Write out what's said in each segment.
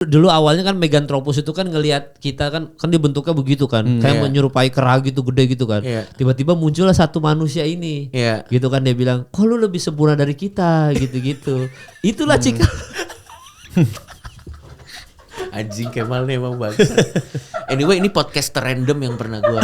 Dulu awalnya kan Meganthropus itu kan ngelihat kita kan dia bentuknya begitu kan, kayak menyerupai kera gitu, gede gitu kan. Tiba-tiba muncullah satu manusia ini, gitu kan, dia bilang, kok lu lebih sempurna dari kita, gitu-gitu. Itulah Cika. Anjing Kemal nih emang bagus. Anyway, ini podcast terrandom yang pernah gue.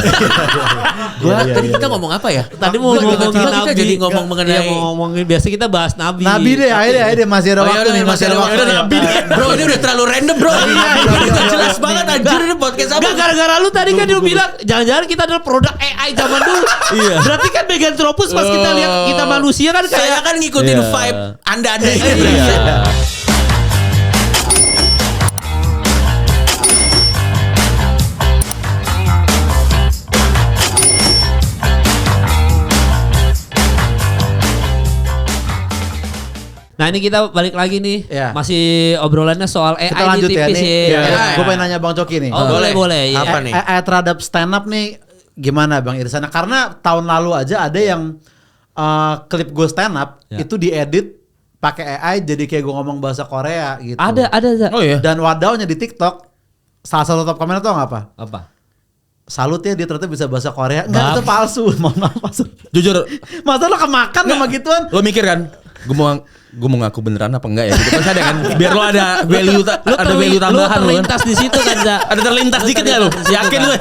Tadi kita ngomong apa ya? Tadi mau ngomongin kita Nabi. jadi ngomong mengenai. Mau ngomongin biasa kita bahas Nabi. Nabi deh, ayo deh, masih ada waktu nih, masih ada waktu. Nabi. Bro, ini udah terlalu random, bro. Udah jelas banget anjir ini podcast apa? Gak, gara-gara lu tadi kan dia bilang jangan-jangan kita adalah produk AI zaman dulu. Berarti kan Meganthropus pas kita lihat kita manusia kan kayak saya kan ngikutin vibe Anda-anda ini. Nah ini kita balik lagi nih, masih obrolannya soal AI kita lanjut di ya TV nih. sih. Gue pengen nanya Bang Coki nih. Oh boleh. Apa nih? AI terhadap stand up nih gimana Bang Irsana? Karena tahun lalu aja ada yang klip gue stand up itu diedit pakai AI jadi kayak gue ngomong bahasa Korea gitu. Ada. Oh iya. Dan wadahnya di TikTok salah satu top komen itu apa? Apa? Salut ya dia ternyata bisa bahasa Korea. Enggak, itu palsu. Mohon maaf palsu. Jujur, masa lo kemakan sama gituan? lo mikir kan? Gue mau ngaku beneran apa enggak ya? Gitu kan ada kan? Biar lo ada value tambahan lu lo kan. terlintas di situ kan, Za. Ada terlintas dikit enggak lo? Yakin lo?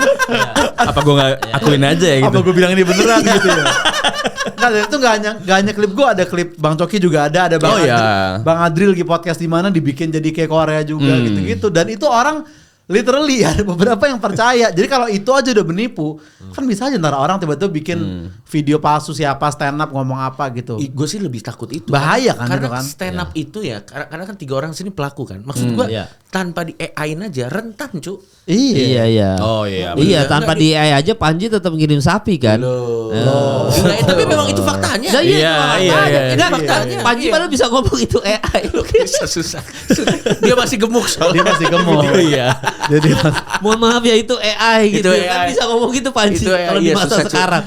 Apa gue enggak akuin aja ya gitu? Apa gue bilang ini beneran gitu ya? Nah, itu enggak hanya klip gue, ada klip Bang Coki juga ada Bang Adril di podcast di mana dibikin jadi kayak Korea juga gitu-gitu, dan itu orang literally ada beberapa yang percaya. Jadi kalau itu aja udah menipu, kan bisa aja ntar orang tiba-tiba bikin video palsu siapa stand up ngomong apa gitu. Gue sih lebih takut itu. Bahaya kan karena itu kan. Stand up itu ya, karena kan 3 orang sini pelaku kan. Maksud gue tanpa di AI-in aja rentan, Cuk. Iya. Oh iya. Iya, tanpa di AI aja Panji tetap ngirim sapi kan. Tapi memang itu faktanya. Iya. Faktanya. Panji padahal bisa ngomong itu AI. Susah. Dia masih gemuk soalnya. Dia masih gemuk. Iya. Jadi mohon maaf ya itu AI gitu. Itu Kan AI. bisa ngomong gitu Panji Itu AI, kalau di iya, masa susah, sekarang.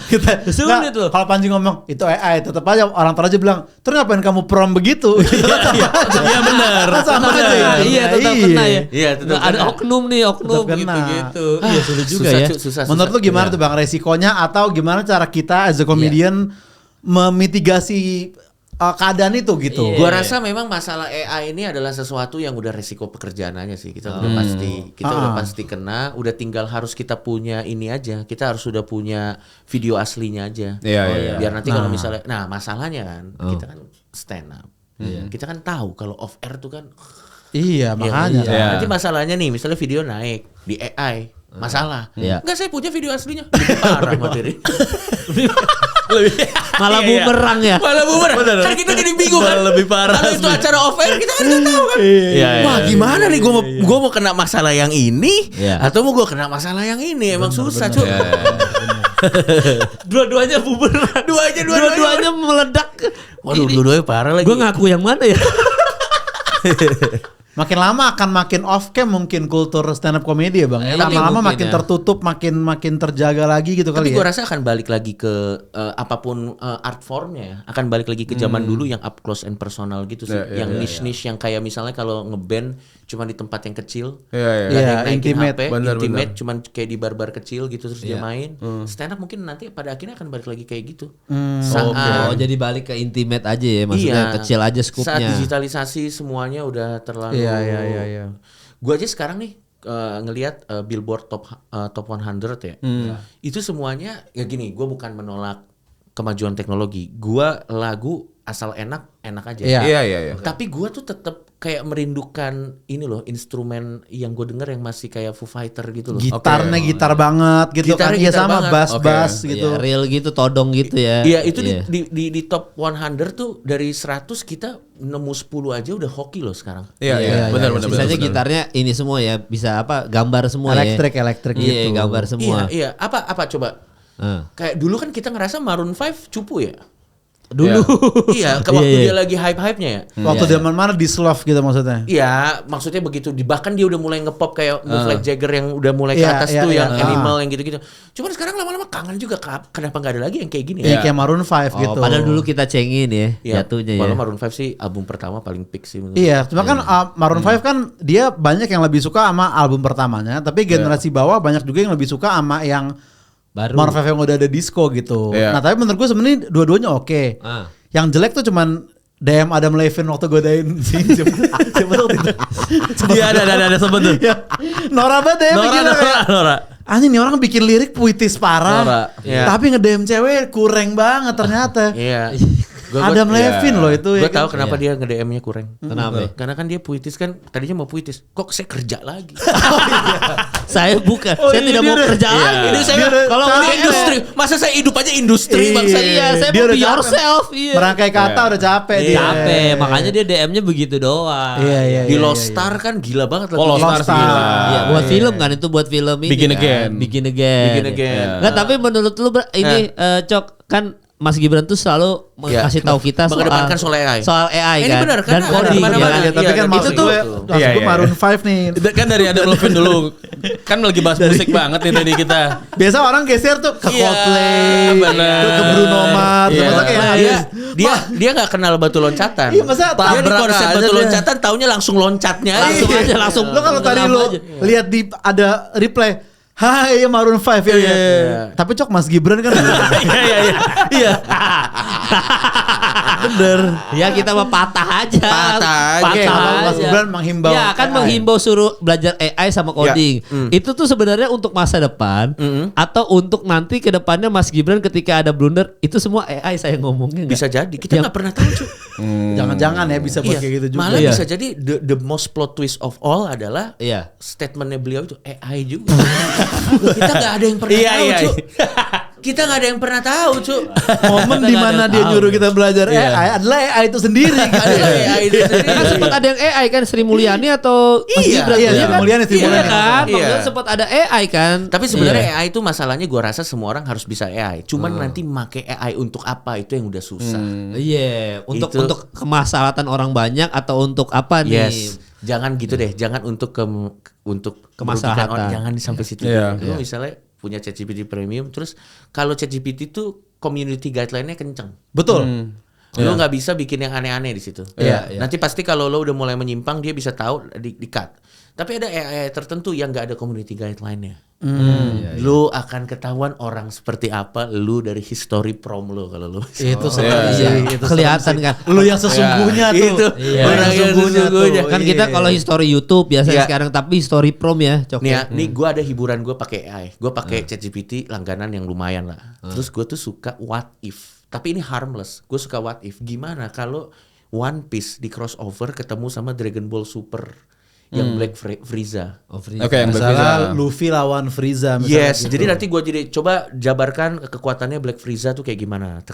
Sulit loh. Kalau Panji ngomong itu AI, tetap aja orang tua aja bilang, terus ngapain kamu prom begitu? Iya benar. Sama aja. Iya, tetap kena ya. Iya, tetap Ada kena. oknum nih, oknum Tetap kena. gitu-gitu. Iya sulit juga ya. Susah. Menurut lu gimana tuh Bang resikonya, atau gimana cara kita as a comedian memitigasi keadaan itu gitu? Gua rasa memang masalah AI ini adalah sesuatu yang udah resiko pekerjaan aja sih. Kita udah pasti kena. Udah tinggal harus kita punya ini aja. Kita harus sudah punya video aslinya aja. Iya. Biar nanti kalau misalnya, masalahnya kan kita kan stand up. Kita kan tahu kalau off air tuh kan. Iya makanya. Iya. Nanti masalahnya nih, misalnya video naik di AI. Masalah. Enggak, saya punya video aslinya. Parah materi. Malah bumerang ya. Malah bumerang. Kan kita jadi bingung kan. Lebih parah. Kalau itu acara off air kita kan nggak tahu kan. Wah gimana nih gue mau kena masalah yang ini atau mau gue kena masalah yang ini. Emang susah cuy. Dua-duanya bumerang. Dua-duanya meledak. Waduh, dua-duanya parah lagi. Gue ngaku yang mana ya? Makin lama akan makin off cam mungkin kultur stand up comedy ya Bang. Lama-lama makin tertutup, makin terjaga lagi gitu kali ya. Tapi gue rasa akan balik lagi ke apapun art formnya ya. Akan balik lagi ke zaman dulu yang up close and personal gitu sih. Yang niche-niche yang kayak misalnya kalau ngeband cuma di tempat yang kecil. Iya, intimate. Intimate cuman kayak di bar-bar kecil gitu terus dia main. Stand up mungkin nanti pada akhirnya akan balik lagi kayak gitu. Jadi balik ke intimate aja ya, maksudnya kecil aja skupnya. Saat digitalisasi semuanya udah terlalu. Iya. Gue aja sekarang nih ngelihat Billboard top 100 ya. Itu semuanya ya gini, gue bukan menolak kemajuan teknologi. Gue lagu asal enak aja. Iya. Tapi gue tuh tetap kayak merindukan ini loh, instrumen yang gue denger yang masih kayak Foo Fighter gitu loh. Gitarnya gitar banget gitu. Gitarnya kan. Iya gitar sama banget. bass gitu. Iya, real gitu, todong gitu ya. Iya, itu di top 100 tuh dari 100 kita nemu 10 aja udah hoki loh sekarang. Iya. Benar. Sisanya gitarnya ini semua ya, bisa gambar semua elektrik gitu. Iya, gambar semua. Iya. Apa coba? Kayak dulu kan kita ngerasa Maroon 5 cupu ya. Dulu. Iya, ke waktu dia lagi hype-hypenya ya. Waktu zaman mana Dislove gitu maksudnya? Iya, maksudnya begitu. Bahkan dia udah mulai ngepop kayak Move Like Jagger yang udah mulai ke atas tuh yang Animal yang gitu-gitu. Cuman sekarang lama-lama kangen juga, kenapa nggak ada lagi yang kayak gini ya? Kayak Maroon 5 gitu. Padahal dulu kita cengin ya jatuhnya ya. Maroon 5 sih album pertama paling peak sih. Iya, cuma kan Maroon 5 kan dia banyak yang lebih suka sama album pertamanya, tapi generasi bawah banyak juga yang lebih suka sama yang baru. Maroon 5 yang udah ada disco gitu. Nah, tapi menurut gue sebenarnya dua-duanya oke. Yang jelek tuh cuman DM Adam Levine waktu godain si siapa tuh itu. Iya ada sebut tuh. Nora banget DM Nora. Anjing nih orang bikin lirik puitis parah. Tapi nge-DM cewek kurang banget ternyata. Iya. Adam Levine loh itu. Gue tahu kenapa dia nge-DM-nya kurang. Kenapa? Karena kan dia puitis kan, tadinya mau puitis. Kok saya kerja lagi? Saya bukan. Saya tidak mau kerja lagi. Ini saya kalau industri, masa saya hidup aja industri bangsa. Iya, saya mau be yourself. Merangkai kata udah capek dia. Capek, makanya dia DM-nya begitu doang. Iya. Di Lost Star kan gila banget lah. Lost Star. Iya, buat film kan itu buat film ini. Begin Again. Enggak, tapi menurut lu ini Cok kan Mas Gibran tuh selalu kasih tahu kita mengedepankan soal AI. Soal AI kan. Ini benar kan? Dan coding ya kan. Tapi kan maksud gue Maroon 5 nih. Kan dari Adam Levine dulu. Kan lagi bahas musik banget nih tadi kita. Biasa orang geser tuh ke Coldplay, ke Bruno Mars. Dia nggak kenal batu loncatan. Iya, masa dia di tabrak konsep aja batu deh. loncatan taunya langsung loncatnya. Langsung. Lo kalau tadi lo lihat di ada replay, hai Maroon 5 ya. Tapi Cok Mas Gibran kan. Iya. Bener. Ya kita mah patah aja. Mas Gibran menghimbau. Ya kan menghimbau suruh belajar AI sama coding. Itu tuh sebenarnya untuk masa depan atau untuk nanti ke depannya Mas Gibran ketika ada blunder itu semua AI saya ngomongnya bisa jadi. Kita nggak pernah tahu, Cuk. Jangan-jangan ya bisa buat kayak gitu juga. Malah bisa jadi the most plot twist of all adalah statementnya beliau itu AI juga. Kita nggak ada yang pernah tahu, Cuk. Kita nggak ada yang pernah tahu, Cuk. Momen di mana dia nyuruh kita belajar AI adalah AI itu sendiri. Kan sempat ada yang AI kan Sri Mulyani atau Mas Gibran. Iya, Sri Mulyani. Kan, sempat ada AI kan. Tapi sebenarnya AI itu masalahnya gue rasa semua orang harus bisa AI. Cuman nanti make AI untuk apa itu yang udah susah. Iya, untuk kemaslahatan orang banyak atau untuk apa nih? Yes. Jangan gitu deh. Jangan untuk kemaslahatan. Jangan sampai situ. Lu misalnya punya ChatGPT Premium, terus kalau ChatGPT itu community guideline-nya kenceng. Betul. Lo nggak bisa bikin yang aneh-aneh di situ. Nanti pasti kalau lo udah mulai menyimpang dia bisa tahu di cut. Tapi ada AI tertentu yang nggak ada community guideline-nya. Lu akan ketahuan orang seperti apa lu dari history prom lo kalau lu. Itu kelihatan kan. Lu yang sesungguhnya tuh. Orang yang sesungguhnya. Kan kita kalau history YouTube biasanya sekarang tapi history prom ya, Cok. Nih gue ada hiburan gue pakai AI. Gue pakai ChatGPT langganan yang lumayan lah. Terus gue tuh suka what if. Tapi ini harmless. Gue suka what if. Gimana kalau One Piece di crossover ketemu sama Dragon Ball Super yang Black Frieza. Oke, yang Black Frieza. Luffy lawan Frieza misalnya. Yes, gitu. Jadi nanti gue coba jabarkan kekuatannya Black Frieza tuh kayak gimana.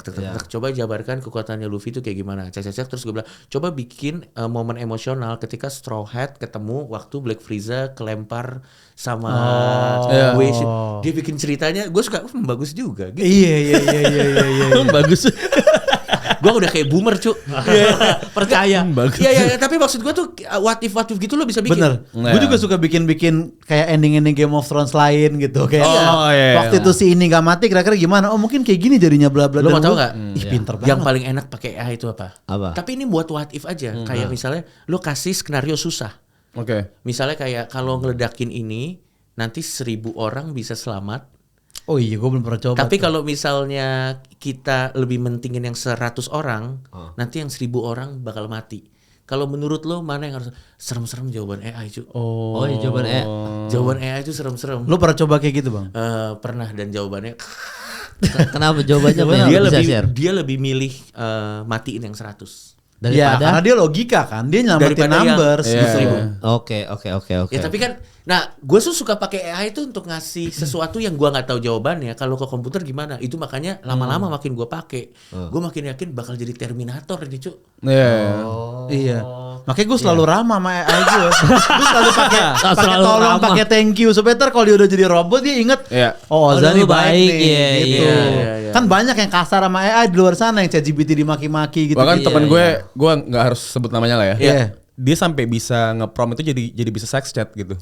Coba jabarkan kekuatannya Luffy tuh kayak gimana. Terus gue bilang, coba bikin momen emosional ketika Straw Hat ketemu waktu Black Frieza kelempar sama Wish. Dia bikin ceritanya, gue suka bagus juga gitu. Iya. Bagus. Gue udah kayak boomer, Cuk. Percaya. Iya, tapi maksud gue tuh what if gitu lo bisa bikin. Bener. Gue juga suka bikin kayak ending Game of Thrones lain gitu. Kayak waktu itu si ini gak mati kira-kira gimana? Oh mungkin kayak gini jadinya bla bla. Lo mau tau gak? Ih pinter banget. Yang paling enak pakai AI itu apa? Tapi ini buat what if aja. Kayak misalnya lo kasih skenario susah. Misalnya kayak kalau ngeledakin ini nanti 1000 orang bisa selamat. Oh iya, gue belum pernah coba. Tapi kalau misalnya kita lebih mentingin yang 100 orang, nanti yang 1000 orang bakal mati. Kalau menurut lo mana yang harus serem-serem jawaban AI, Cu? Oh, jawaban AI. Jawaban AI itu serem-serem. Lo pernah coba kayak gitu, Bang? Pernah, dan jawabannya kenapa jawabannya dia lebih milih matiin yang 100. Ya, karena dia logika kan, dia nyelamatin numbers. Oke. Ya tapi kan, gue suka pakai AI itu untuk ngasih sesuatu yang gue nggak tahu jawabannya. Kalau ke komputer gimana? Itu makanya lama-lama makin gue pakai, gue makin yakin bakal jadi Terminator ini, Cuk. Iya. Makanya gue selalu ramah sama AI gue. Gue selalu pakai Selalu tolong, ramah. pakai thank you. Supaya ntar kalau dia udah jadi robot dia inget, oh Ozan lu nih baik nih. iya, Gitu. iya. Kan banyak yang kasar sama AI di luar sana, yang ChatGPT dimaki-maki gitu. Bahkan Iya, temen gue nggak harus sebut namanya lah ya. Iya. Dia sampai bisa nge-prom itu jadi bisa sex chat gitu.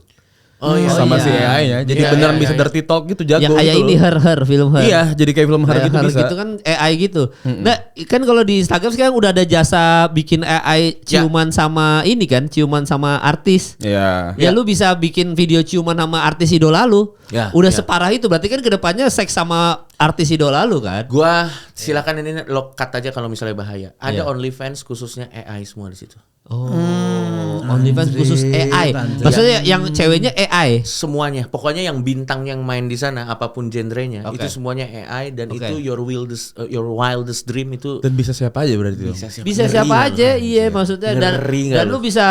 Oh iya. Sama iya. si AI-nya. Jadi Iya, beneran iya, bisa iya. dirty talk gitu, jago Yang kayak gitu ini loh. Her film Her. Iya, jadi kayak film Her Kayak gitu Her bisa. gitu kan AI gitu. Nah, kan kalau di Instagram sekarang udah ada jasa bikin AI ciuman sama ini kan, ciuman sama artis. Iya. Ya lu bisa bikin video ciuman sama artis idola lu. Ya, Udah ya. separah itu berarti kan kedepannya seks sama artis idola lu kan. Gua silakan ini lo cut aja kalau misalnya bahaya. Ada Iya. OnlyFans khususnya AI semua di situ. Oh, OnlyFans khusus AI. anjir. Maksudnya yang ceweknya AI. Semuanya, pokoknya yang bintang yang main di sana apapun genrenya Oke. itu semuanya AI dan Oke. itu your wildest dream itu Dan bisa siapa aja berarti itu. Bisa siapa aja, iya maksudnya Ngeri nggak dan lu? lu bisa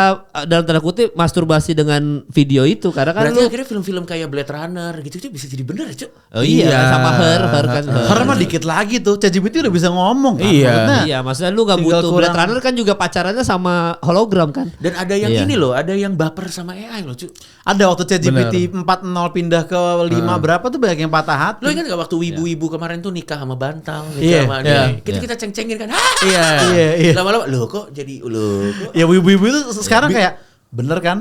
dalam tanda kutip masturbasi dengan video itu karena kan Berarti lu akhirnya film-film kayak Blade Runner gitu itu bisa jadi bener ya, Cuk. oh iya, Iya. sama Her kan Her. Karena mah dikit lagi tuh, ChatGPT udah bisa ngomong kan. Iya. Maksudnya, Iya, maksudnya lu gak tinggal butuh kurang- Blade Runner kan juga pacarannya sama hologram kan. Dan ada yang Iya. ini loh, ada yang baper sama AI loh, Cuk. ada waktu ChatGPT 4.0 pindah ke 5 berapa tuh banyak yang patah hati. Lo ingat gak waktu ibu-ibu kemarin tuh nikah sama bantal, nikah Iya, sama iya, ini. Kita ceng-cengin kan. Iya, iya. Lama-lama lo kok jadi lo kok. Ya ibu-ibu itu sekarang kayak bener kan?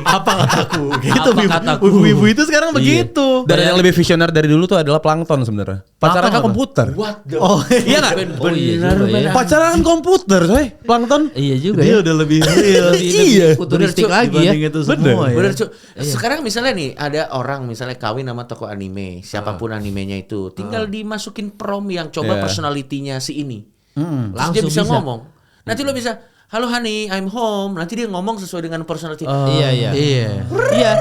Apa kataku? Gitu. Apa kataku? Ibu-ibu itu sekarang begitu. Dan yang lebih visioner dari dulu tuh adalah Plankton sebenarnya. Pacaran kan apa? komputer. What the Oh Iya nggak? Oh iya juga ya. Pacaran kan komputer, coy. Plankton. Iya juga Dia ya. udah lebih real. Iya, futuristik Bener, Cuk, lagi ya. Dibanding itu semua ya. Bener, Cuk. Sekarang misalnya nih ada orang misalnya kawin sama tokoh anime, siapapun animenya itu, tinggal dimasukin prom yang coba Iya. personalitinya si ini. Terus dia Langsung bisa bisa. ngomong. Nanti lo bisa, "Halo honey, I'm home." Nanti dia ngomong sesuai dengan personality. Iya iya. Iya. Iya.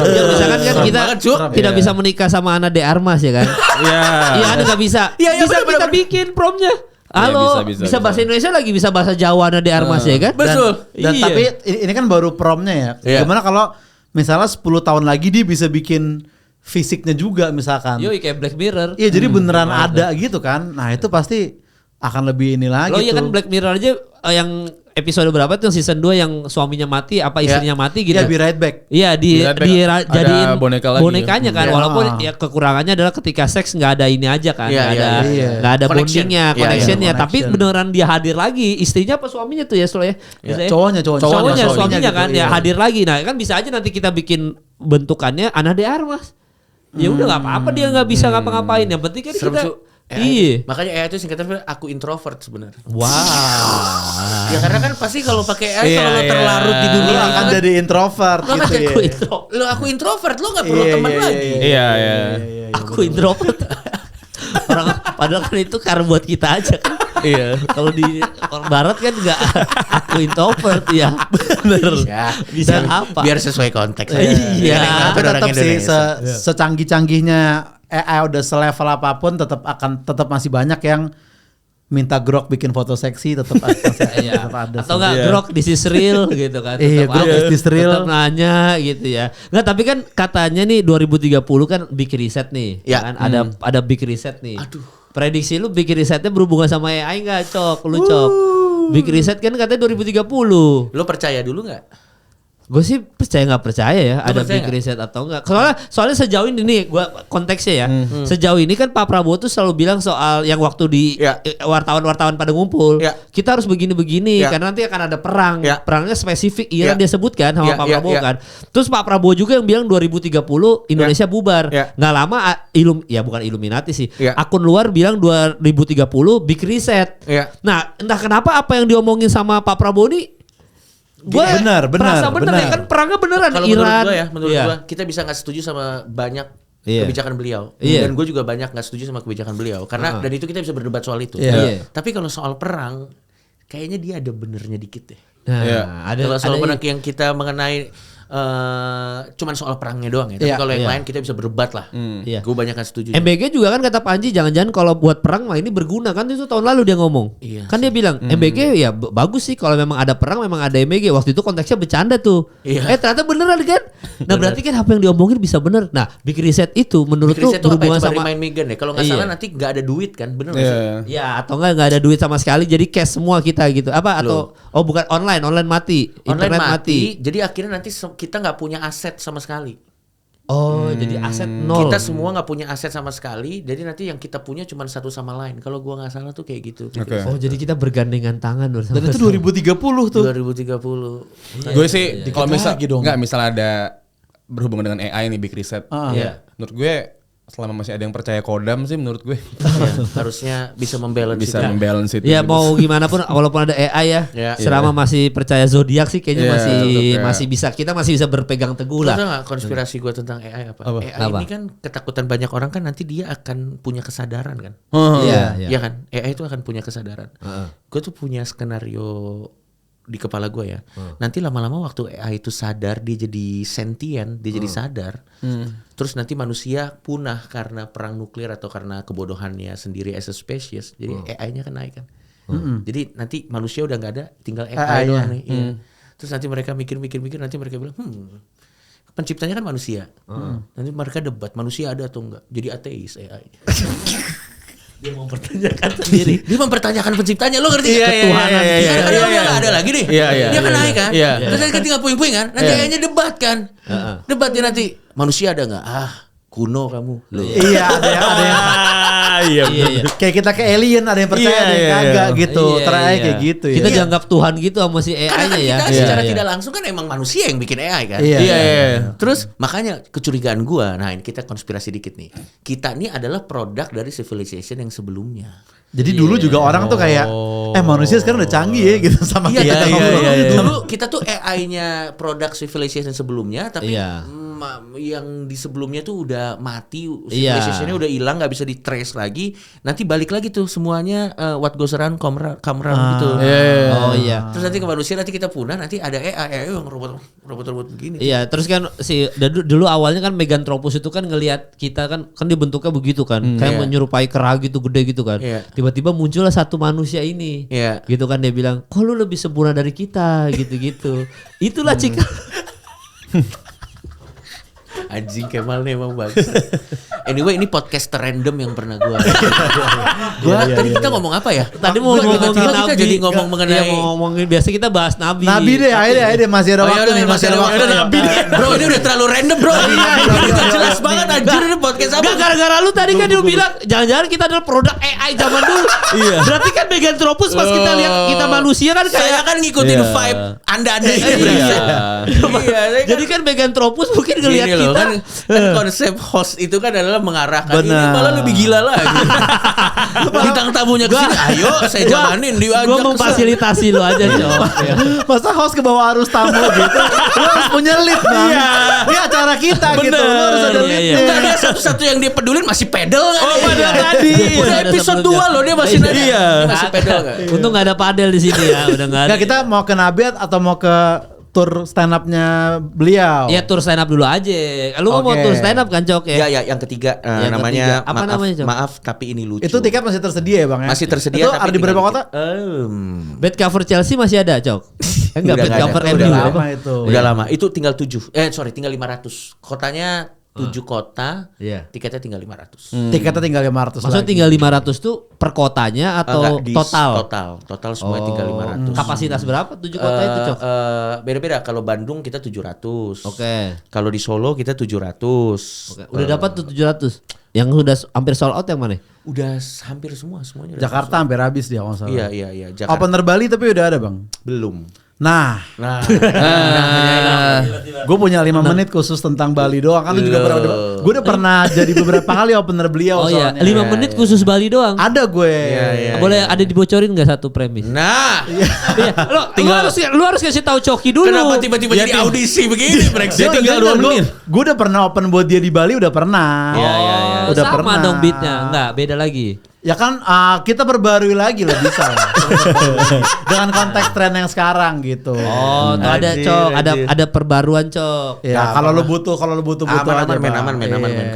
Ya misalkan kan Serem kita banget, Cuk. tidak bisa menikah sama Ana de Armas ya kan. Iya. Iya Ana nggak bisa. Iya, iya, Bisa bener, kita bener. bikin promnya. Halo, bisa bahasa Indonesia lagi bisa bahasa Jawa Ana de Armas ya kan. Betul. Dan Iya. tapi ini kan baru promnya ya. Iya. Gimana kalau misalnya 10 tahun lagi dia bisa bikin fisiknya juga misalkan. Yoi kayak Black Mirror. Iya jadi beneran ada gitu kan. Nah itu pasti akan lebih ini lagi Lo iya tuh. kan Black Mirror aja yang episode berapa tuh yang season 2 yang suaminya mati apa istrinya mati gitu. Ya be right back. Iya Ada jadiin boneka lagi bonekanya ya. kan Iya. walaupun ya kekurangannya adalah ketika seks nggak ada ini aja kan Iya, nggak iya, ada iya. nggak ada Connection. bondingnya Iya, iya, connectionnya tapi connection. beneran dia hadir lagi istrinya apa suaminya tuh ya Slo ya. Biasanya. Cowoknya Cowoknya suaminya gitu, kan iya. ya hadir lagi nah kan bisa aja nanti kita bikin bentukannya Ana de Armas ya udah nggak apa-apa dia nggak bisa ngapa-ngapain yang penting kan Serem, kita Cuk. iya Makanya AI itu singkatnya aku introvert sebenarnya. wow Ya karena kan pasti kalau pakai AI Iya, kalau lo iya. terlarut di Lu dunia akan kan, jadi introvert lo kan gitu ya. aku intro aku introvert, lo nggak perlu Iya, teman iya, lagi. Iya, iya. aku introvert orang padahal kan itu karena buat kita aja kan. Iya. Kalau di orang barat kan enggak aku introvert ya. Bener. Ya, Bisa dan apa? biar sesuai konteks. Iya. Tapi Orang tetap sih Indonesia. secanggih-canggihnya AI udah selevel apapun tetap masih banyak yang minta Grok bikin foto seksi tetap Iya. ada. Atau sih. enggak Iya. Grok this is real gitu kan. Iya, Tetap Grok ada. is real. Tetap nanya gitu ya. Enggak tapi kan katanya nih 2030 kan big reset nih. Ya. Kan ada big reset nih. Aduh. Prediksi lu big resetnya berhubungan sama AI enggak Cok? Lu Cok. Big reset kan katanya 2030. Lo percaya dulu nggak? Gue sih percaya nggak percaya ya Lu ada percaya big nggak? reset atau enggak. Soalnya sejauh ini nih gue konteksnya ya. Sejauh ini kan Pak Prabowo tuh selalu bilang soal yang waktu di Ya. wartawan-wartawan pada ngumpul. Ya. Kita harus begini-begini Ya. karena nanti akan ada perang. Ya. Perangnya spesifik Iran Ya. dia sebutkan sama Ya, Pak ya, Prabowo ya. kan. Terus Pak Prabowo juga yang bilang 2030 Indonesia bubar. Ya. Nggak lama ya bukan Illuminati sih. Ya. Akun luar bilang 2030 big reset. Ya. Nah, entah kenapa apa yang diomongin sama Pak Prabowo ini gua Benar, merasa bener ya benar. kan perangnya beneran Kalau Iran. menurut Iya. gua kita bisa nggak setuju sama banyak Iya. kebijakan beliau. Iya. Dan gue juga banyak nggak setuju sama kebijakan beliau karena dari itu kita bisa berdebat soal itu. Iya. Iya. Tapi kalau soal perang kayaknya dia ada benernya dikit deh. Nah, Iya. ada Kalau soal ada perang yang kita mengenai cuman soal perangnya doang ya. Tapi kalau yang lain kita bisa berdebat lah. Iya. Gue banyak kan setuju. MBG juga kan kata Panji, jangan-jangan kalau buat perang mah ini berguna kan, itu tahun lalu dia ngomong. Iya kan sih. dia bilang MBG ya bagus sih kalau memang ada perang, memang ada MBG. Waktu itu konteksnya bercanda tuh. Iya. Ternyata beneran kan. Nah berarti kan apa yang diomongin bisa bener. Nah Big Reset itu menurut lu berhubungan sama main Megan ya. Kalau nggak salah nanti nggak ada duit kan, bener nggak sih? Ya atau nggak ada duit sama sekali, jadi cash semua kita gitu. Apa atau bukan online mati. Online mati. Jadi akhirnya nanti kita nggak punya aset sama sekali. Jadi aset nol. Kita semua nggak punya aset sama sekali. Jadi nanti yang kita punya cuma satu sama lain. Kalau gua nggak salah tuh kayak gitu. Okay. Jadi kita bergandengan tangan bersama. Dan itu 2030 tuh. 2030. Gue sih kalau misal ada berhubungan dengan AI nih Big Reset. Menurut gue selama masih ada yang percaya kodam sih menurut gue harusnya bisa membalance itu. Ya mau gimana pun walaupun ada AI selama masih percaya zodiak sih kayaknya masih bisa, kita masih bisa berpegang teguh lah. Tahu nggak konspirasi gue tentang AI apa? AI ini kan ketakutan banyak orang kan nanti dia akan punya kesadaran kan. Iya kan? AI itu akan punya kesadaran. Gue tuh punya skenario di kepala gue ya. Nanti lama-lama waktu AI itu sadar, dia jadi sentient, dia jadi sadar. Terus nanti manusia punah karena perang nuklir atau karena kebodohannya sendiri as a species. Jadi AI-nya kan naik kan. Jadi nanti manusia udah nggak ada, tinggal AI doang nih. Terus nanti mereka mikir, nanti mereka bilang, penciptanya kan manusia. Nanti mereka debat, manusia ada atau enggak. Jadi ateis AI. Dia mempertanyakan sendiri. Dia mempertanyakan penciptanya, lo ngerti? Ketuhanan. Karena nggak ada lagi nih. Dia kan naik kan. Terus nanti tinggal puing-puing kan. Nanti kayaknya debat kan. Debatnya nanti manusia ada nggak? Kuno kamu. Iya, ada yang kayak kita ke alien, ada yang percaya, ada yang kagak gitu. Terakhir kayak gitu ya. Kita dianggap Tuhan gitu sama si AI-nya ya. Kita secara tidak langsung kan emang manusia yang bikin AI kan. Terus makanya kecurigaan gua, nah ini kita konspirasi dikit nih. Kita ini adalah produk dari civilization yang sebelumnya. Jadi dulu juga orang tuh kayak manusia sekarang udah canggih ya gitu sama kita. Dulu kita tuh AI-nya produk civilization sebelumnya, tapi yang di sebelumnya tuh udah mati, civilization-nya udah hilang, nggak bisa di trace lagi. Nanti balik lagi tuh semuanya what goes around come around gitu. Terus nanti ke manusia, nanti kita punah, nanti ada AI yang robot begini. Iya, terus kan dulu awalnya kan Meganthropus itu kan ngelihat kita kan dibentuknya begitu kan, kayak menyerupai kera gitu, gede gitu kan. Tiba-tiba muncullah satu manusia ini, gitu kan, dia bilang, kok lu lebih sempurna dari kita, gitu-gitu. Itulah Cika. Anjing Kemal nih emang bagus. Anyway, ini podcast terrandom yang pernah gue. Tadi kita ngomong apa ya? Tadi mau ngomongin kita jadi ngomong mengenai ngomongin biasa kita bahas nabi. Nabi deh, ayo masih ada waktu nih, masih ada waktu. Nabi. Bro, ini udah terlalu random, bro. Jelas banget anjir ini podcast apa? Enggak, gara-gara lu tadi kan dia bilang jangan-jangan kita adalah produk AI zaman dulu. Berarti kan Meganthropus pas kita lihat kita manusia kan kayak saya kan ngikutin vibe Anda ini. Jadi kan Meganthropus mungkin ngelihat kita kan konsep host itu kan adalah mengarahkan ini malah lebih gila lagi. Bintang tamunya kesini, ayo saya jalanin diajak. Gue memfasilitasi lu aja, Cok. Masa host ke bawah arus tamu gitu? Lu harus punya lead, Bang. Ini acara kita gitu. Lu harus ada leadnya. Enggak, dia satu-satu yang dia pedulin masih pedal kan? Padel tadi. Udah episode 2 loh dia masih nanya. Dia masih pedal kan? Untung gak ada padel di sini ya. Udah gak ada. Nggak, kita mau ke Nabiat atau mau ke tur stand up-nya beliau? Ya tur stand up dulu aja. Lu mau tur stand up kan, Cok ya? Ya, yang ketiga namanya apa namanya, Cok? Maaf tapi ini lucu. Itu tiket masih tersedia ya, Bang ya? Masih tersedia. Itu ada di beberapa kota? Bed cover Chelsea masih ada, Cok? Enggak, bed cover MU. Udah lama itu. Udah lama. Itu tinggal 500. Kotanya 7 kota, tiketnya tinggal 500. Tiketnya tinggal 500. Maksudnya tinggal 500 tuh per kotanya atau total? Total semua tinggal 500. Kapasitas berapa 7 kota itu, Cok? Beda-beda. Kalau Bandung kita 700. Oke. Kalau di Solo kita 700. Oke. Udah dapat tuh 700. Yang udah hampir sold out yang mana? Udah hampir semuanya. Jakarta hampir habis dia kalau salah. Iya. Jakarta. Opener Bali tapi udah ada, Bang? Belum. Nah. Gue punya 5 menit khusus tentang Bali doang. Kan lu juga pernah. Gue udah pernah jadi beberapa kali opener beliau. Oh iya, 5 menit khusus Bali doang. Ada gue. Boleh ada dibocorin nggak satu premis? Nah, lu harus kasih tahu Coki dulu. Kenapa tiba-tiba jadi audisi begini? Dia tinggal 2 menit. Gue udah pernah open buat dia di Bali, udah pernah. Udah sama pernah dong beatnya. Enggak, beda lagi. Ya kan kita perbarui lagi lah bisa lah. Dengan konteks tren yang sekarang gitu. Oh, tuh ada Cok, ada perbaruan Cok. Ya kalau lu butuh aja. Aman.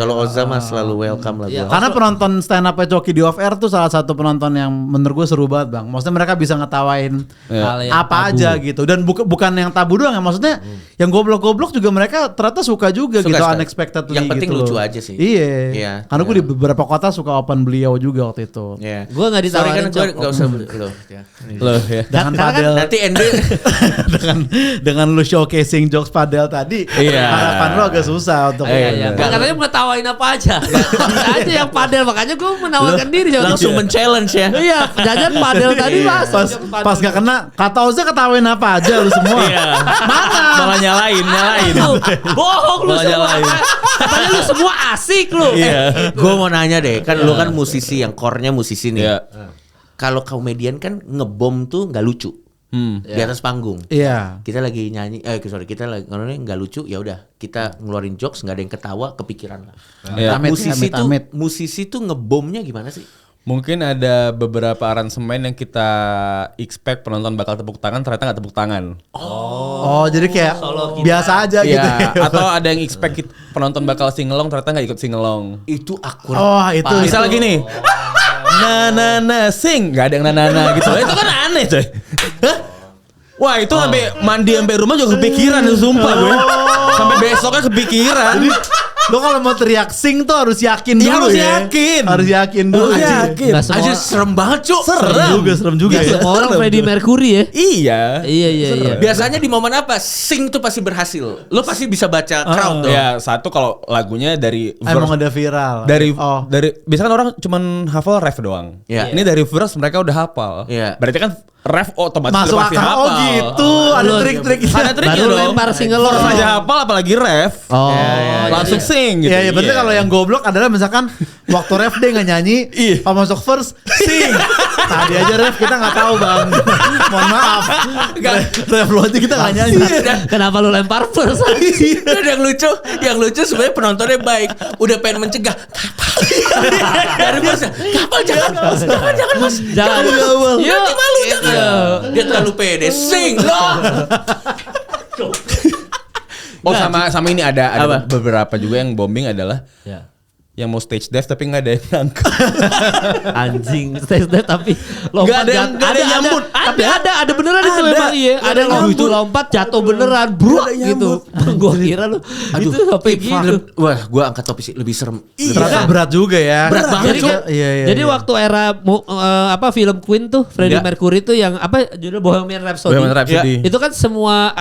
Kalau Oza mah selalu welcome lah gua. Karena penonton stand up Coki di Off Air tuh salah satu penonton yang menurut gue seru banget Bang. Maksudnya mereka bisa ngetawain apa aja gitu. Dan bukan yang tabu doang ya. Maksudnya yang goblok-goblok juga mereka ternyata suka juga gitu. Unexpected yang penting gitu lucu aja sih. Iya. Karena gue di beberapa kota suka open beliau juga waktu itu. Gue nggak ditawarin Cok. Gak usah lo ya. Dengan padel nanti Ende dengan lu showcasing jokes padel tadi, harapan lu agak susah untuk. Katanya mau ngetawain apa aja. Bisa aja yang padel, makanya gue menawarkan diri. Langsung men-challenge ya. Iya, jajan padel tadi pas gak kena, kata Oza ketawain apa aja lu semua. Mana? Malah nyalain. Bohong lu semua. Katanya lu semua asik lu. Gue mau nanya deh, kan lu kan musisi yang core-nya musisi nih. Kalau komedian kan ngebom tuh nggak lucu di atas panggung. Kita lagi nyanyi, kita lagi nggak lucu, ya udah kita ngeluarin jokes nggak ada yang ketawa, kepikiran lah. Musisi tuh ngebomnya gimana sih? Mungkin ada beberapa aransemen yang kita expect penonton bakal tepuk tangan, ternyata nggak tepuk tangan. Oh, jadi kayak biasa aja gitu. Atau ada yang expect penonton bakal singelong, ternyata nggak ikut singelong. Itu akurat. Oh, itu. Misalnya gini. Sing, nggak ada yang gitu. Itu kan aneh coy. Wah itu sampai mandi sampai rumah juga kepikiran itu sumpah gue. Sampai besoknya kepikiran. Jadi, lo kalau mau teriak sing tuh harus yakin dulu Harus yakin dulu. Aja serem banget Cuk. Serem juga ya. Semua orang Freddie Mercury ya. Iya. Biasanya di momen apa sing tuh pasti berhasil. Lo pasti bisa baca crowd tuh. Ya satu kalau lagunya dari emang ada viral. Dari biasanya kan orang cuman hafal ref doang. Ini dari verse mereka udah hafal. Berarti kan ref otomatis masuk udah pasti akal. hafal. Oh gitu. Ada trik-trik. Ada triknya baru dong. lempar single Verse aja hafal apalagi ref. Langsung sing gitu. Iya, berarti kalau yang goblok adalah misalkan waktu ref dia nggak nyanyi, pas masuk verse sing. Tadi aja ref kita nggak tahu Bang. Mohon maaf. Ref lo aja kita nggak nyanyi. Kenapa lu lempar verse? yang lucu sebenarnya penontonnya baik. Udah pengen mencegah. Dari verse. Kapal jangan mas. Jangan. Nanti malu jangan. Dia terlalu pede. Sing loh. Oh sama ini ada beberapa juga yang bombing adalah yang mau stage dive tapi nggak ada yang nangkep. Anjing stage dive tapi lompat nggak ada yang nyambut. Tapi ada beneran itu memang iya. Ada yang itu lompat jatuh beneran bro gitu. Gua kira lu itu sampai gitu. Wah, gua angkat topik sih lebih serem. Ternyata berat juga ya. Berat banget. Jadi waktu era film Queen tuh Freddie Mercury tuh yang apa judul Bohemian Rhapsody. Itu kan semua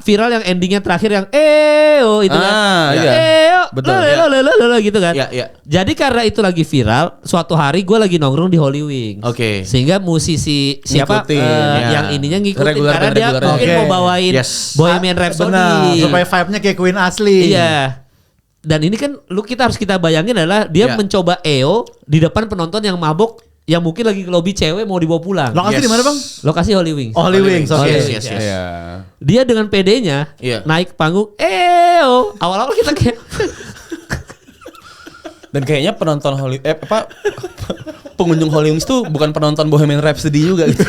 viral yang endingnya terakhir yang itu kan. Betul. Gitu kan. Jadi karena itu lagi viral, suatu hari gue lagi nongkrong di Holy Wings. Sehingga musisi siapa yang ininya ngikutin karena dia mungkin mau bawain Bohemian Rhapsody. Supaya vibe-nya kayak Queen asli. Iya. Dan ini kan kita harus bayangin adalah dia mencoba EO di depan penonton yang mabok yang mungkin lagi ke lobby cewek mau dibawa pulang. Lokasi di mana Bang? Lokasi Holy Wings. Holy Wings. Oke. Dia dengan PD-nya naik panggung EO. Awal-awal kita kayak dan kayaknya penonton pengunjung Holy Wings tuh bukan penonton Bohemian Rhapsody juga gitu.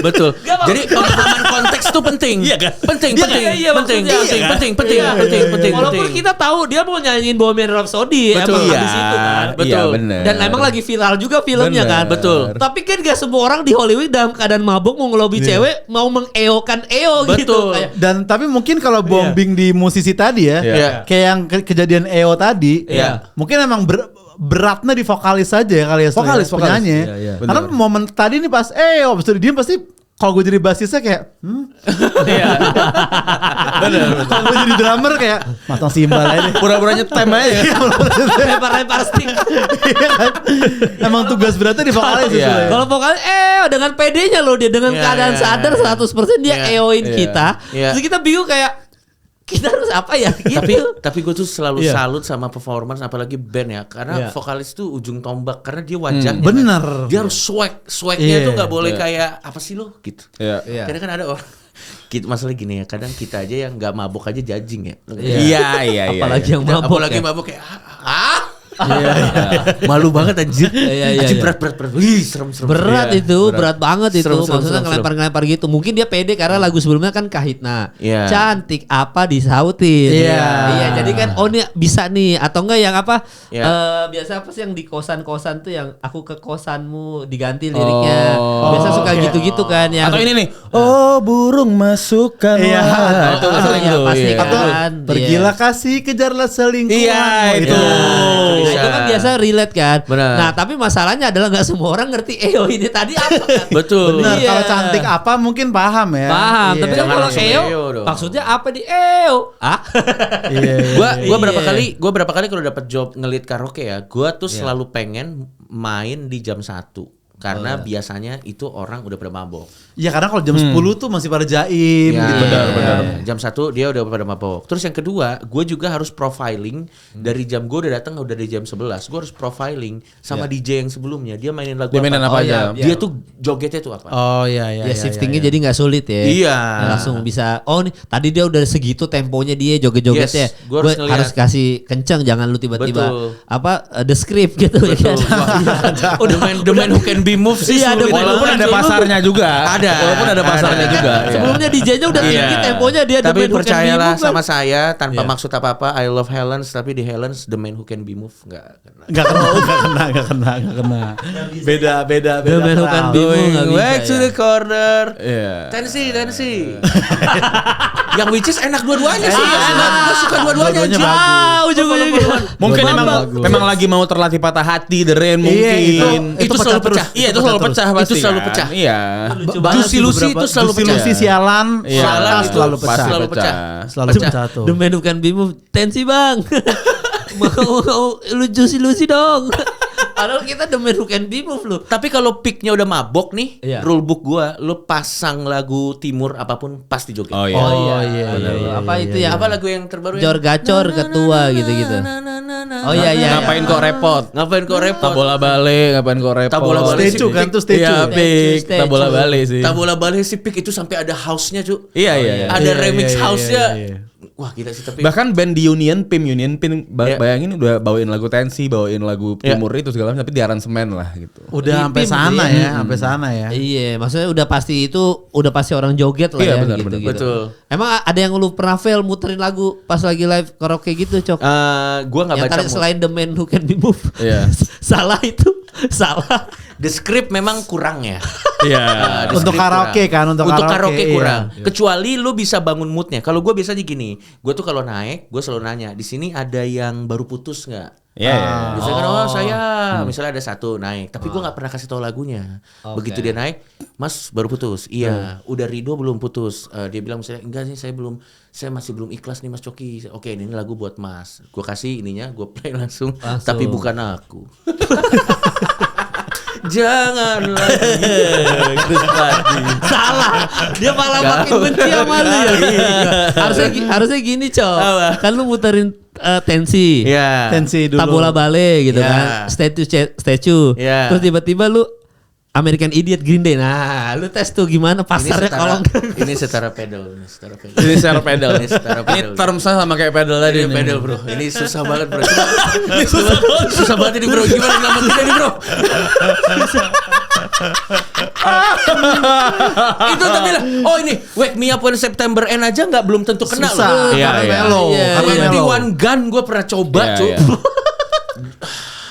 Betul. Jadi pemahaman konteks tuh penting. Iya kan? Penting. Walaupun kita tahu dia mau nyanyiin Bohemian Rhapsody emang di situ kan. Betul. Dan emang lagi viral juga filmnya kan. Betul. Tapi kan gak semua orang di Hollywood dalam keadaan mabuk mau ngelobi cewek mau mengeokan gitu. Dan tapi mungkin kalau bombing di musisi tadi ya, kayak yang kejadian EO tadi, mungkin emang beratnya di vokalis saja ya kali ya. Vokalis penyanyi. Karena momen tadi nih pas abis itu diem pasti kalau gue jadi basisnya kayak bener. Kalau gue jadi drummer kayak matang simbal aja. Pura-pura nyetem aja. Lempar stick. Emang tugas beratnya di vokalis sesuai. Kalau vokalis dengan PD-nya loh dia dengan keadaan sadar 100% dia EO-in kita. Terus kita bingung kayak kita harus apa ya gitu. Tapi gue tuh selalu salut sama performance apalagi band ya karena vokalis tuh ujung tombak karena dia wajahnya bener dia harus swagnya tuh nggak boleh kayak apa sih lo gitu. Karena kan ada orang masalah gini ya kadang kita aja yang nggak mabok aja judging ya. Iya. Apalagi yang mabok. Apalagi mabok kayak Malu banget anjir. Anjir Iya. berat. Wih, serem. Berat itu, berat banget itu. Serem. Maksudnya ngelempar-ngelempar gitu. Mungkin dia pede karena lagu sebelumnya kan Kahitna. Iya. Cantik apa disautin. Iya, jadi kan ini bisa nih atau enggak yang apa? Biasa apa sih yang di kosan-kosan tuh yang aku ke kosanmu diganti liriknya. Biasa suka gitu-gitu kan yang Atau ini nih, oh burung masukkan. Iya. Itu sering tuh. pasti Iya. kan. Pergilah kasih, kejarlah selingkuhan. Iya, itu. Nah, itu kan biasa relate kan. Benar. Nah, tapi masalahnya adalah nggak semua orang ngerti ini tadi apa kan. Betul. Benar, Iya. kalau cantik apa mungkin paham ya. Paham, Iya. tapi kan Jangan kalau langsung EO dong. maksudnya apa di EO? Gua berapa Iya. berapa kali kalau dapat job ngelit karaoke ya, gua tuh selalu pengen main di jam 1 karena biasanya itu orang udah pada mabok. Ya karena kalau jam 10 tuh masih pada jaim Ya, gitu. benar. Jam 1 dia udah pada mabok. Terus yang kedua, gue juga harus profiling dari jam gue udah datang udah dari jam 11. Gue harus profiling sama DJ yang sebelumnya. Dia mainin lagu Dia mainin apa aja? Dia tuh jogetnya tuh apa? Oh iya. Ya shiftingnya jadi nggak sulit ya. Iya. Nah, langsung bisa. Oh nih tadi dia udah segitu temponya dia joget-jogetnya. Yes, gua harus Gue ngeliat. harus kasih kenceng, jangan lu tiba-tiba Betul. the script gitu. Betul. Ya kan? The man who can be moved sih Iya, sulit Walaupun banget ada sih. pasarnya juga. Ada. Walaupun ada pasarnya Ada. juga. ya. Sebelumnya DJ-nya udah tinggi Iya. temponya dia Tapi The Man Who Can Be percayalah Moved, kan. sama saya tanpa maksud apa-apa, I love Helens, tapi di Helens The Man Who Can Be Moved enggak kena. Enggak kena. Beda. The Man Who Can Be Moved nggak Going bisa, back to ya. the corner. Iya. Tensi. Yang which is enak dua-duanya sih. Gue suka dua-duanya Dua-duanya anjir. bagus. Ujung-ujungnya. Mungkin Bagus. memang lagi mau terlatih patah hati, The Rain Iya, mungkin. itu selalu pecah. Iya, itu selalu pecah pasti. Itu selalu kan? pecah. Iya. Juicy Lucy itu selalu pecah. Lucy sialan, Iya. Fanta itu selalu pecah. pasti Selalu pecah. Selalu pecah tuh. The Man Who Can Be Moved. Tensi bang. mau lu Lucy dong. Padahal kita The Man Who Can Be Moved loh. Tapi kalau picknya udah mabok nih, Iya. rulebook gua, lu pasang lagu timur apapun pasti joget. Oh iya. Apa itu ya? Apa lagu yang terbaru? Jor Gacor ketua gitu-gitu. Oh iya. Ngapain kok repot? Ngapain kok repot? Tabola bale, ngapain kok repot? Tabola bale Statue sih, kan Pik. tuh statue. Iya, Pik. Statue. Tabola bale sih. Tabola bale si pick itu sampai ada house-nya, Cu. Iya. Ada remix iya, house-nya. iya. Wah, gila sih tapi. Bahkan band di Union Pin Iya. bayangin udah bawain lagu Tensi, bawain lagu Timur itu segala macam tapi di aransemen lah gitu. Udah sampai Pim sana gitu ya, sampai sana ya. Iya, maksudnya udah pasti orang joget lah Iya, ya benar, gitu, benar. gitu. Betul. Emang ada yang lu pernah fail muterin lagu pas lagi live karaoke gitu, Cok? Gua enggak Yang baca tadi selain The Man Who Can Be Moved. Iya. Salah itu. Salah. The script memang kurang ya. Iya. The Untuk script karaoke kurang. kan, untuk karaoke, karaoke iya. kurang. Kecuali lu bisa bangun moodnya. Kalau gue biasanya gini, gue tuh kalau naik, gue selalu nanya, di sini ada yang baru putus nggak? Iya. Biasanya kan saya misalnya ada satu naik, tapi gue nggak pernah kasih tahu lagunya. Begitu dia naik, Mas baru putus. Iya, udah Rido belum putus. Dia bilang misalnya enggak sih saya masih belum ikhlas nih Mas Coki. Oke, ini lagu buat Mas. Gue kasih ininya, gue play langsung. Tapi bukan aku. Jangan lagi. Salah. Dia malah makin benci sama lu ya. Harusnya gini, Cok. Kan lu muterin Tensi. Iya. Tensi dulu. Tabola bale gitu Iya. kan. Statue. Iya. Terus tiba-tiba lu American Idiot Green Day. Nah, lu tes tuh gimana pasarnya kalau Ini setara pedal, Ini secara pedal. Ini setara pedal. Ini termsnya sama kayak pedal tadi. Ini nih. pedal bro, ini susah banget bro. Susah banget ini bro, gimana nama kita ini bro? Itu tapi lah, oh ini Wake Me Up When September End aja nggak belum tentu kena Susah. loh. Iya, Karena iya. mellow. Iya, Karena iya. mellow. 21 Gun gue pernah coba Iya, cuy. iya.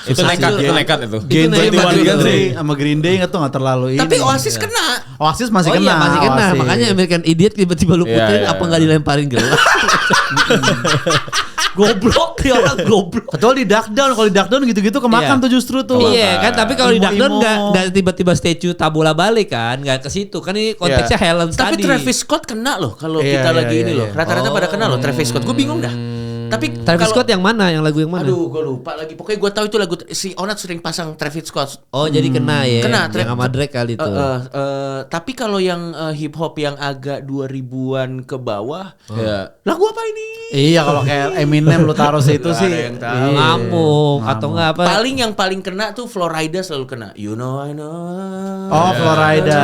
Itu nekat, itu nekat itu. Gen nekat 21 juga Gun sih. sama Green Day nggak terlalu ini. Tapi Oasis kena. Oasis masih Oh kena. iya masih kena. Oasis. Makanya American Idiot tiba-tiba lu Iya, puterin iya, apa iya. nggak dilemparin gelas. Goblok dia orang goblok. Kecuali di Duck Down, kalau di Duck Down gitu-gitu kemakan Iya. tuh justru tuh. Iya kan, tapi kalau di Duck Down Imo-imo. nggak tiba-tiba statue tabola balik kan, nggak ke situ kan, ini konteksnya Helens Tapi tadi. Travis Scott kena loh kalau Iya, kita iya, lagi ini iya, loh. iya. Rata-rata pada kena loh Travis Scott. Gue bingung dah. Tapi Travis kalau- Scott yang mana, yang lagu yang mana? Aduh, gue lupa lagi. Pokoknya gue tahu itu lagu si Onat sering pasang Travis Scott. Oh jadi kena ya, Kena, yang sama Drake kali itu. Tapi kalau yang hip hop yang agak 2000-an ke bawah, Iya. lagu apa ini? Iya kalau kayak Eminem lu taruh situ Nggak sih. ada yang tahu. Iya. Ngamuk atau nggak apa? Yang paling kena tuh Florida selalu kena. You know I know. Oh Florida.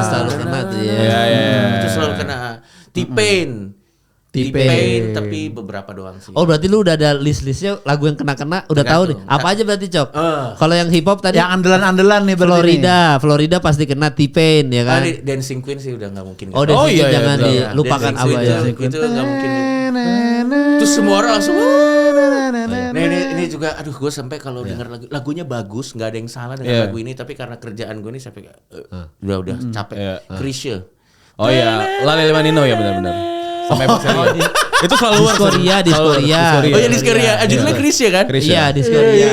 Selalu kena tuh ya. Iya, iya. Itu selalu kena. T-Pain. T-Pain tapi beberapa doang sih. Oh berarti lu udah ada list-listnya lagu yang kena-kena udah tahu nih. Apa aja berarti Cok? Kalau yang hip hop tadi yang andalan-andalan nih Florida pasti kena T-Pain ya kan. Dancing Queen sih udah nggak mungkin. Oh Dancing Queen jangan dilupakan apa ya. Itu nggak mungkin. Terus semua orang langsung. Nah ini juga, aduh gue sampai kalau dengar lagunya bagus, nggak ada yang salah dengan lagu ini, tapi karena kerjaan gue ini sampai udah capek. Krisya. Oh iya, Lale Manino ya benar-benar. Sampai itu followers Diskoria. Oh ya Diskoria. Judulnya Krisya kan? Iya Diskoria.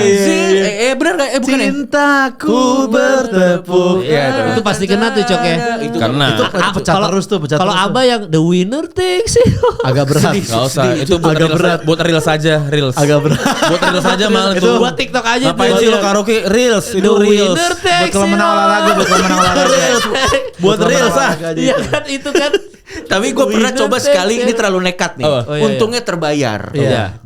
Benar nggak? Bukan ya? Cintaku bertepuk. Itu pasti kena tuh Cok ya. Karena itu pecah terus tuh. Kalau Aba yang The Winner Takes it. Agak berat. Gak usah. Itu buat reels saja. Reels. Agak berat. Buat reels aja mal itu. Buat TikTok aja. Ngapain sih lo karaoke? Reels. Itu reels. Buat kalau menang olahraga. Buat reels ah. Iya kan itu kan. Tapi gue pernah coba sekali, ini terlalu nekat nih. Untungnya terbayar.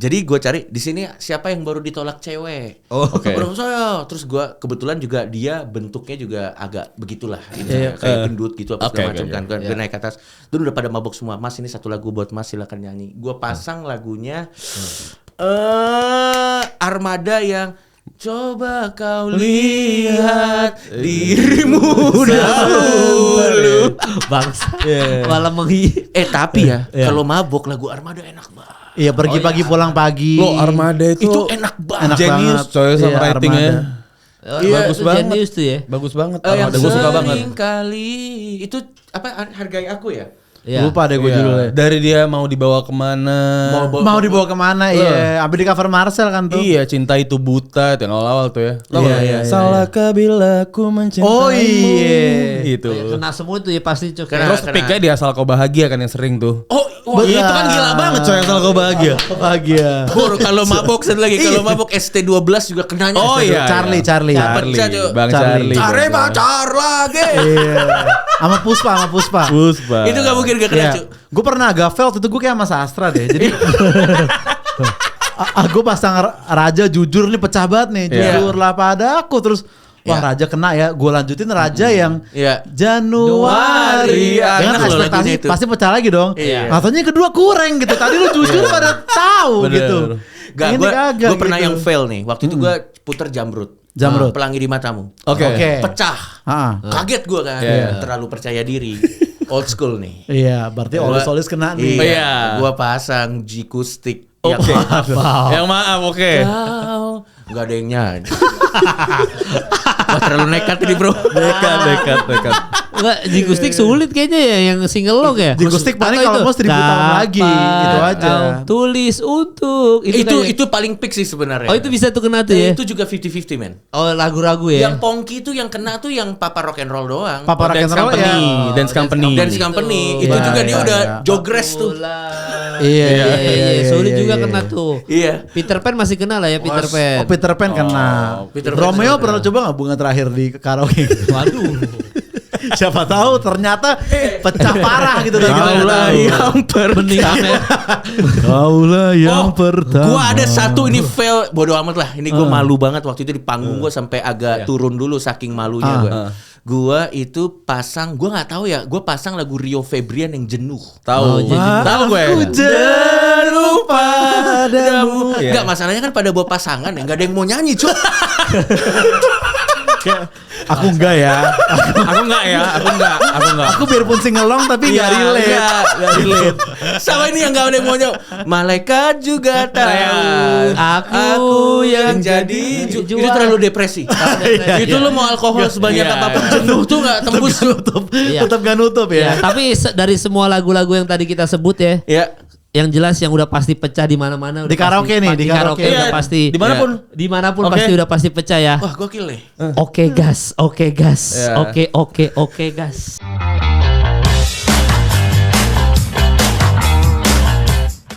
Jadi gue cari di sini siapa yang baru ditolak cewek. Oke. Saya. Terus gue kebetulan juga dia bentuknya juga agak begitulah, kayak gendut gitu apa segala macam kan. Gue naik ke atas. Terus udah pada mabok semua. Mas ini satu lagu buat Mas, silakan nyanyi. Gue pasang lagunya Armada yang coba kau lihat dirimu dahulu. Bangsa. Malah Tapi ya kalau mabok lagu Armada enak banget. Iya pergi pagi pulang pagi. Lo Armada itu enak banget. Genius coy sama writingnya. Bagus banget. Genius tuh ya. Bagus banget. Yang gue suka banget. kali itu apa Hargai Aku ya? Lupa deh gue judulnya. Dari dia mau dibawa kemana? Mau dibawa kemana? Iya. Abis di cover Marcel kan tuh. Iya, cinta itu buta itu yang awal tuh ya. Iya. Salahkah bila ku mencintai? Oh iya. Itu. Kena semua itu ya pasti Cok. Terus picknya di Asal Kau Bahagia kan yang sering tuh. Iya, itu kan gila banget coy Asal Kau Bahagia. Bahagia. Kalau mabok satu lagi, kalau mabok ST12 juga kenanya. Oh iya. Charlie. Bang Charlie. Cari pacar lagi. Iya. Sama Puspa. Itu gak mungkin gak kena. Gue pernah gavel waktu itu gue kayak sama Sastra deh. Jadi gue pasang Raja jujur nih pecah banget nih. Jujurlah padaku. Terus wah Raja kena ya. Gue lanjutin Raja yang Januari. Dengan ekspektasi pasti pecah lagi dong. Katanya yang kedua kurang gitu. Tadi lu jujur pada tahu gitu. Gue pernah yang fail nih. Waktu itu gue puter Jamrud. Pelangi di Matamu. Oke. Pecah. Kaget gue kan. Terlalu percaya diri. Old school nih. Iya, berarti Olis kena nih. Iya. Gua pasang Jikustik. Oke. Yang maaf, oke. Enggak ada yang nyanyi. Wah, terlalu nekat ini, Bro. Nekat. Enggak, Jikustik sulit kayaknya ya yang single log ya. Jikustik paling kalau mau 1000 tahun lagi. Itu aja. Tulis untuk itu paling peak sih sebenarnya. Oh, itu bisa tuh kena tuh ya. Itu juga 50-50, men. Oh, lagu-lagu ya. Yang Pongki itu yang kena tuh yang Papa Rock and Roll doang. Papa Rock and Roll ya. Dance Company. Itu juga dia udah jogres tuh. Iya. Sulit juga kena tuh. Iya. Peter Pan masih kena lah ya Peter Pan. Peter Pan kena. Romeo pernah coba nggak bunga terakhir di karaoke? Waduh. Siapa tahu ternyata pecah parah gitu. Kaulah yang pertama. Kaulah yang pertama. Gua ada satu ini fail bodo amat lah. Ini gue malu banget waktu itu di panggung gue sampai agak turun dulu saking malunya gue. Gua itu pasang, gua nggak tahu ya. Gua pasang lagu Rio Febrian yang Jenuh. Tahu gue. Jenuh padamu. Enggak, masalahnya kan pada bawa pasangan ya, nggak ada yang mau nyanyi, cuy. Aku enggak ya. Aku enggak. Aku biarpun singelong tapi enggak relate. Sama ini yang enggak ada yang mau nyanyi. Malaikat juga tahu. Aku yang jadi itu terlalu depresi. Itu lo mau alkohol sebanyak apapun jenuh tuh enggak tembus. Tetap enggak nutup ya. Tapi dari semua lagu-lagu yang tadi kita sebut ya. Iya. Yang jelas yang udah pasti pecah di mana-mana. Di karaoke nih, di karaoke udah pasti. Dimanapun pasti udah pasti pecah ya. Wah, gokil nih. Oke gas. Oke gas.